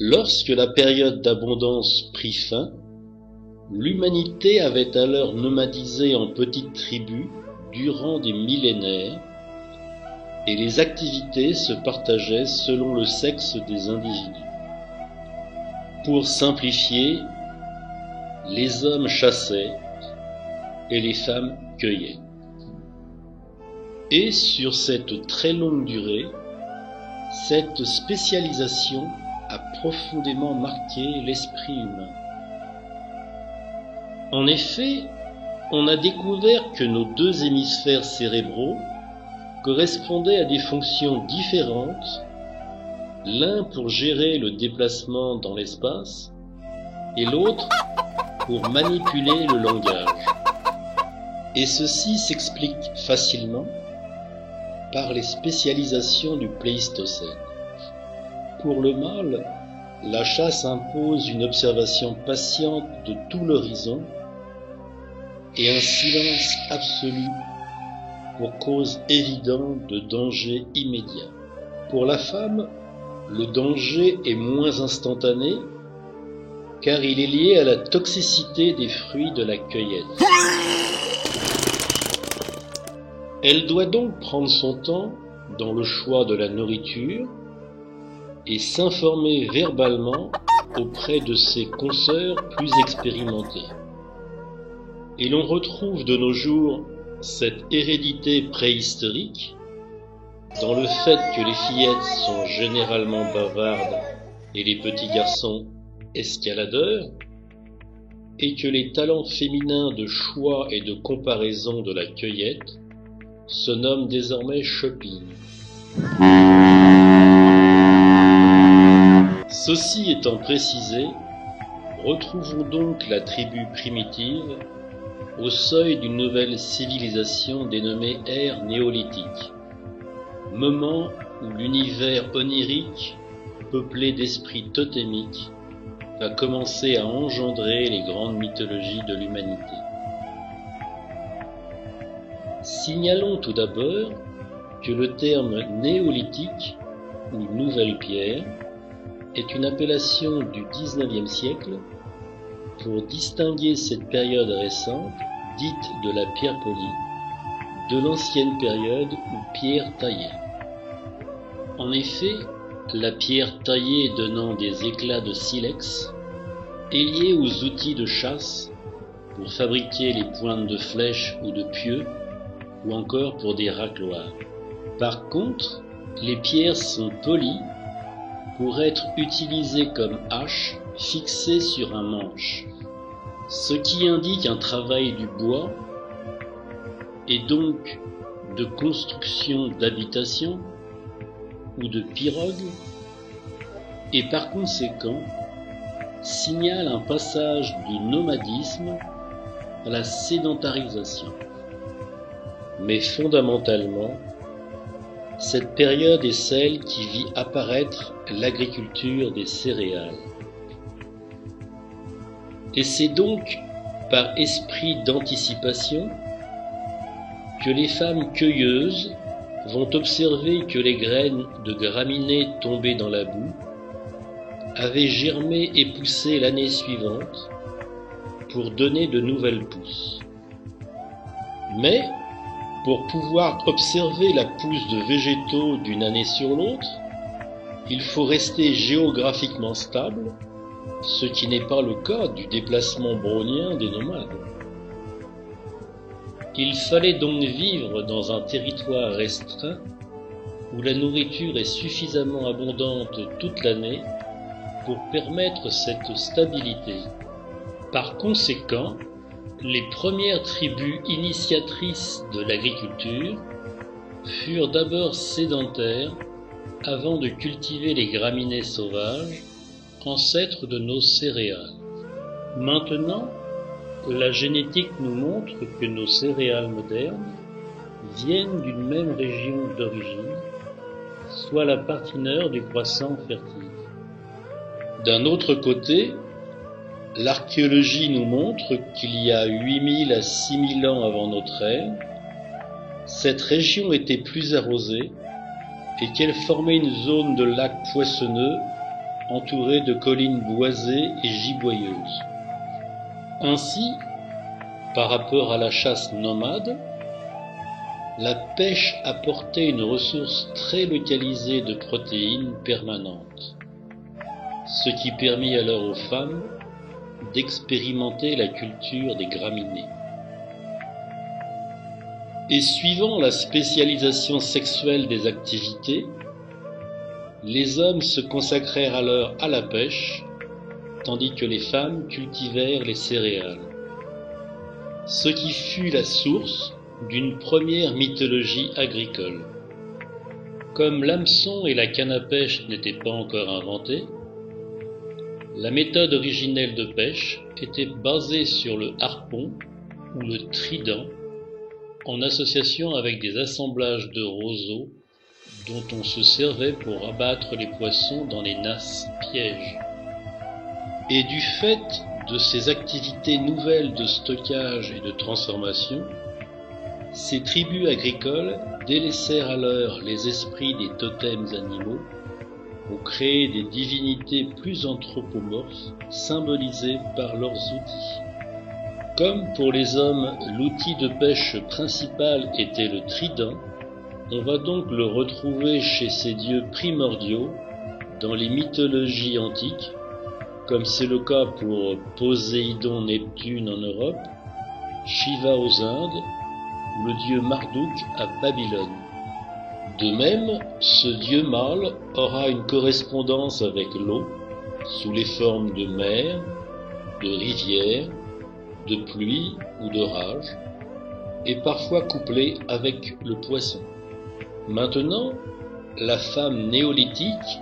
Lorsque la période d'abondance prit fin, l'humanité avait alors nomadisé en petites tribus durant des millénaires et les activités se partageaient selon le sexe des individus. Pour simplifier, les hommes chassaient et les femmes cueillaient. Et sur cette très longue durée, cette spécialisation a profondément marqué l'esprit humain. En effet, on a découvert que nos deux hémisphères cérébraux correspondaient à des fonctions différentes, l'un pour gérer le déplacement dans l'espace et l'autre pour manipuler le langage. Et ceci s'explique facilement par les spécialisations du Pléistocène. Pour le mâle, la chasse impose une observation patiente de tout l'horizon et un silence absolu pour cause évidente de danger immédiat. Pour la femme, le danger est moins instantané car il est lié à la toxicité des fruits de la cueillette. Elle doit donc prendre son temps dans le choix de la nourriture et s'informer verbalement auprès de ses consoeurs plus expérimentées. Et l'on retrouve de nos jours cette hérédité préhistorique dans le fait que les fillettes sont généralement bavardes et les petits garçons escaladeurs, et que les talents féminins de choix et de comparaison de la cueillette se nomment désormais shopping. Ceci étant précisé, retrouvons donc la tribu primitive au seuil d'une nouvelle civilisation dénommée ère néolithique, moment où l'univers onirique, peuplé d'esprits totémiques, va commencer à engendrer les grandes mythologies de l'humanité. Signalons tout d'abord que le terme néolithique ou nouvelle pierre est une appellation du XIXe siècle pour distinguer cette période récente, dite de la pierre polie, de l'ancienne période ou pierre taillée. En effet, la pierre taillée donnant des éclats de silex est liée aux outils de chasse pour fabriquer les pointes de flèches ou de pieux, ou encore pour des racloirs. Par contre, les pierres sont polies pour être utilisées comme haches fixées sur un manche, ce qui indique un travail du bois et donc de construction d'habitations ou de pirogues, et par conséquent signale un passage du nomadisme à la sédentarisation. Mais fondamentalement, cette période est celle qui vit apparaître l'agriculture des céréales. Et c'est donc par esprit d'anticipation que les femmes cueilleuses vont observer que les graines de graminées tombées dans la boue avaient germé et poussé l'année suivante pour donner de nouvelles pousses. Mais, pour pouvoir observer la pousse de végétaux d'une année sur l'autre, il faut rester géographiquement stable, ce qui n'est pas le cas du déplacement brownien des nomades. Il fallait donc vivre dans un territoire restreint où la nourriture est suffisamment abondante toute l'année pour permettre cette stabilité. Par conséquent, les premières tribus initiatrices de l'agriculture furent d'abord sédentaires avant de cultiver les graminées sauvages, ancêtres de nos céréales. Maintenant, la génétique nous montre que nos céréales modernes viennent d'une même région d'origine, soit la partie nord du croissant fertile. D'un autre côté, l'archéologie nous montre qu'il y a 8000 à 6000 ans avant notre ère, cette région était plus arrosée et qu'elle formait une zone de lacs poissonneux entourée de collines boisées et giboyeuses. Ainsi, par rapport à la chasse nomade, la pêche apportait une ressource très localisée de protéines permanentes, ce qui permit alors aux femmes d'expérimenter la culture des graminées. Et suivant la spécialisation sexuelle des activités, les hommes se consacrèrent alors à la pêche, tandis que les femmes cultivèrent les céréales. Ce qui fut la source d'une première mythologie agricole. Comme l'hameçon et la canne à pêche n'étaient pas encore inventés, la méthode originelle de pêche était basée sur le harpon ou le trident, en association avec des assemblages de roseaux dont on se servait pour abattre les poissons dans les nasses pièges. Et du fait de ces activités nouvelles de stockage et de transformation, ces tribus agricoles délaissèrent alors les esprits des totems animaux pour créer des divinités plus anthropomorphes symbolisées par leurs outils. Comme pour les hommes, l'outil de pêche principal était le trident, on va donc le retrouver chez ces dieux primordiaux dans les mythologies antiques, comme c'est le cas pour Poséidon Neptune en Europe, Shiva aux Indes, le dieu Marduk à Babylone. De même, ce dieu mâle aura une correspondance avec l'eau, sous les formes de mer, de rivière, de pluie ou d'orage, et parfois couplé avec le poisson. Maintenant, la femme néolithique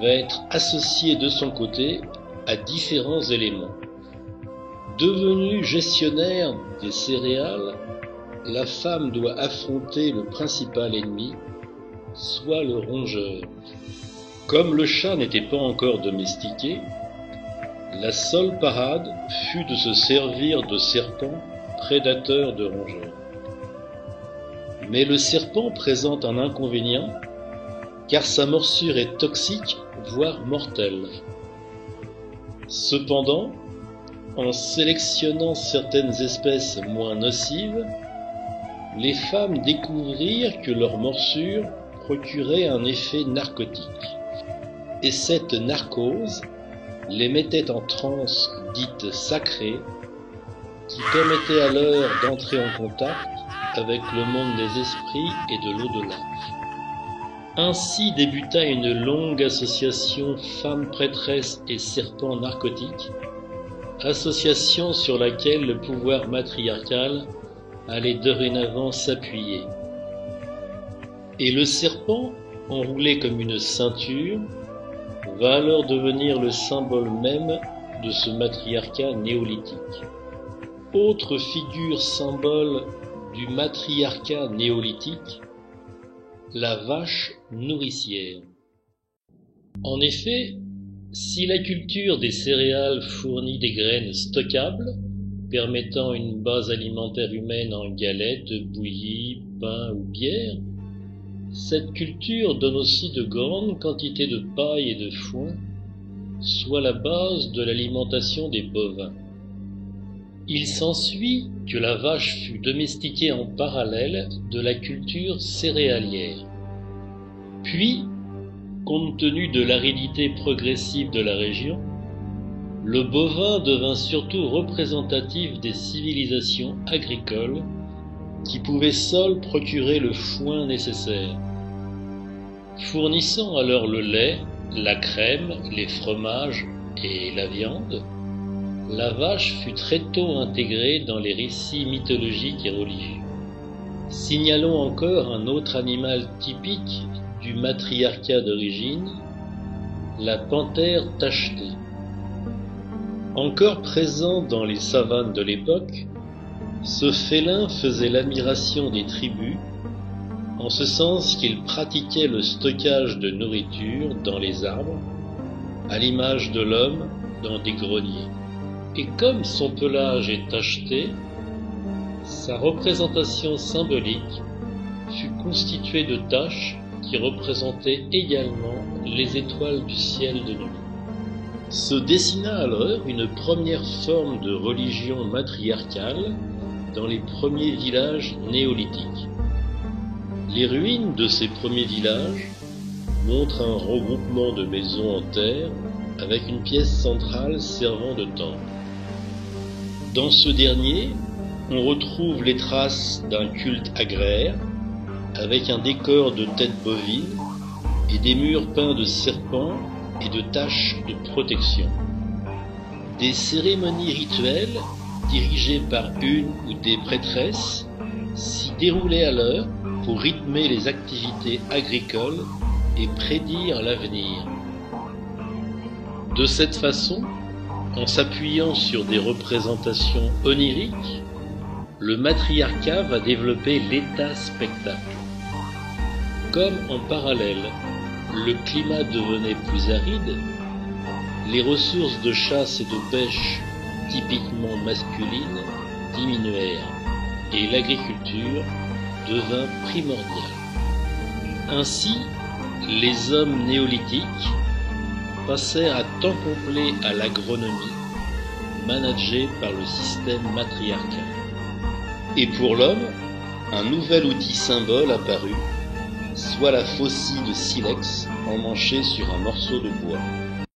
va être associée de son côté à différents éléments. Devenue gestionnaire des céréales, la femme doit affronter le principal ennemi, soit le rongeur. Comme le chat n'était pas encore domestiqué, la seule parade fut de se servir de serpents prédateurs de rongeurs. Mais le serpent présente un inconvénient, car sa morsure est toxique, voire mortelle. Cependant, en sélectionnant certaines espèces moins nocives, les femmes découvrirent que leur morsure procurait un effet narcotique. Et cette narcose les mettait en transe dite sacrée, qui permettait alors d'entrer en contact avec le monde des esprits et de l'au-delà. Ainsi débuta une longue association femmes prêtresses et serpents narcotiques, association sur laquelle le pouvoir matriarcal allait dorénavant s'appuyer. Et le serpent, enroulé comme une ceinture, va alors devenir le symbole même de ce matriarcat néolithique. Autre figure symbole du matriarcat néolithique, la vache nourricière. En effet, si la culture des céréales fournit des graines stockables, permettant une base alimentaire humaine en galettes, bouillies, pain ou bière, cette culture donne aussi de grandes quantités de paille et de foin, soit la base de l'alimentation des bovins. Il s'ensuit que la vache fut domestiquée en parallèle de la culture céréalière. Puis, compte tenu de l'aridité progressive de la région, le bovin devint surtout représentatif des civilisations agricoles qui pouvaient seules procurer le foin nécessaire. Fournissant alors le lait, la crème, les fromages et la viande, la vache fut très tôt intégrée dans les récits mythologiques et religieux. Signalons encore un autre animal typique du matriarcat d'origine, la panthère tachetée. Encore présent dans les savanes de l'époque, ce félin faisait l'admiration des tribus, en ce sens qu'il pratiquait le stockage de nourriture dans les arbres, à l'image de l'homme dans des greniers. Et comme son pelage est tacheté, sa représentation symbolique fut constituée de taches qui représentaient également les étoiles du ciel de nuit. Se dessina alors une première forme de religion matriarcale dans les premiers villages néolithiques. Les ruines de ces premiers villages montrent un regroupement de maisons en terre avec une pièce centrale servant de temple. Dans ce dernier, on retrouve les traces d'un culte agraire avec un décor de têtes bovines et des murs peints de serpents et de taches de protection. Des cérémonies rituelles dirigées par une ou des prêtresses s'y déroulaient alors pour rythmer les activités agricoles et prédire l'avenir. De cette façon, en s'appuyant sur des représentations oniriques, le matriarcat va développer l'état-spectacle. Comme en parallèle, le climat devenait plus aride, les ressources de chasse et de pêche typiquement masculines diminuèrent et l'agriculture devint primordiale. Ainsi, les hommes néolithiques passèrent à temps complet à l'agronomie, managée par le système matriarcal. Et pour l'homme, un nouvel outil symbole apparut, soit la faucille de silex emmanchée sur un morceau de bois.